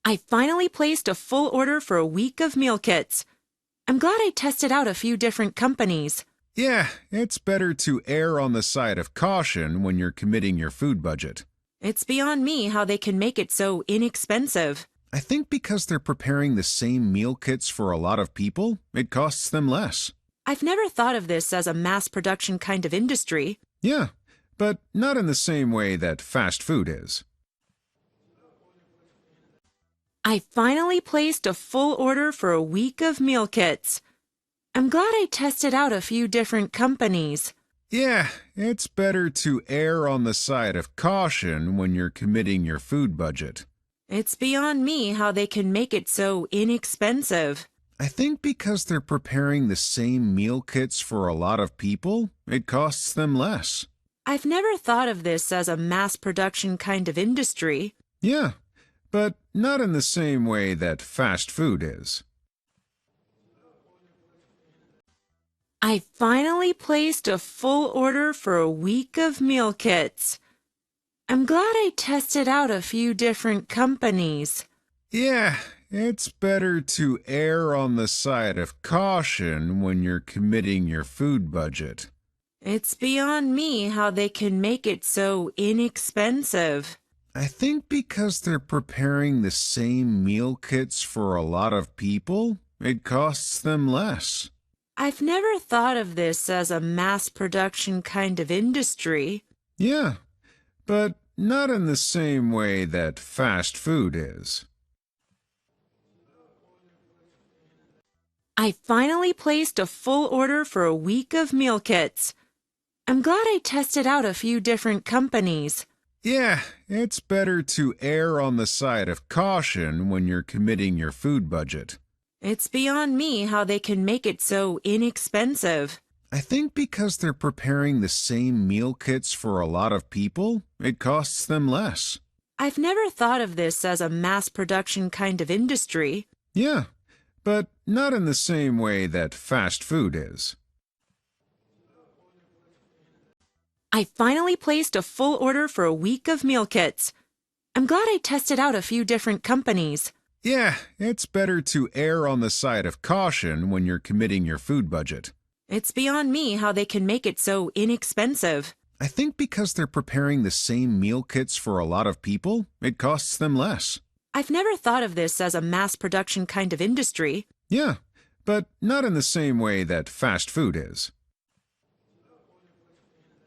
I finally placed a full order for a week of meal kits. I'm glad I tested out a few different companies. Yeah, it's better to err on the side of caution when you're committing your food budget. It's beyond me how they can make it so inexpensive. I think because they're preparing the same meal kits for a lot of people, it costs them less. I've never thought of this as a mass production kind of industry. Yeah, but not in the same way that fast food is. I finally placed a full order for a week of meal kits. I'm glad I tested out a few different companies. Yeah, it's better to err on the side of caution when you're committing your food budget. It's beyond me how they can make it so inexpensive. I think because they're preparing the same meal kits for a lot of people, it costs them less. I've never thought of this as a mass production kind of industry. Yeah, but not in the same way that fast food is. I finally placed a full order for a week of meal kits. I'm glad I tested out a few different companies. Yeah, it's better to err on the side of caution when you're committing your food budget. It's beyond me how they can make it so inexpensive. I think because they're preparing the same meal kits for a lot of people, it costs them less. I've never thought of this as a mass production kind of industry. Yeah, but not in the same way that fast food is. I finally placed a full order for a week of meal kits. I'm glad I tested out a few different companies. Yeah, it's better to err on the side of caution when you're committing your food budget. It's beyond me how they can make it so inexpensive. I think because they're preparing the same meal kits for a lot of people, it costs them less. I've never thought of this as a mass production kind of industry. Yeah, but not in the same way that fast food is. I finally placed a full order for a week of meal kits. I'm glad I tested out a few different companies. Yeah, it's better to err on the side of caution when you're committing your food budget. It's beyond me how they can make it so inexpensive. I think because they're preparing the same meal kits for a lot of people, it costs them less. I've never thought of this as a mass production kind of industry. Yeah, but not in the same way that fast food is.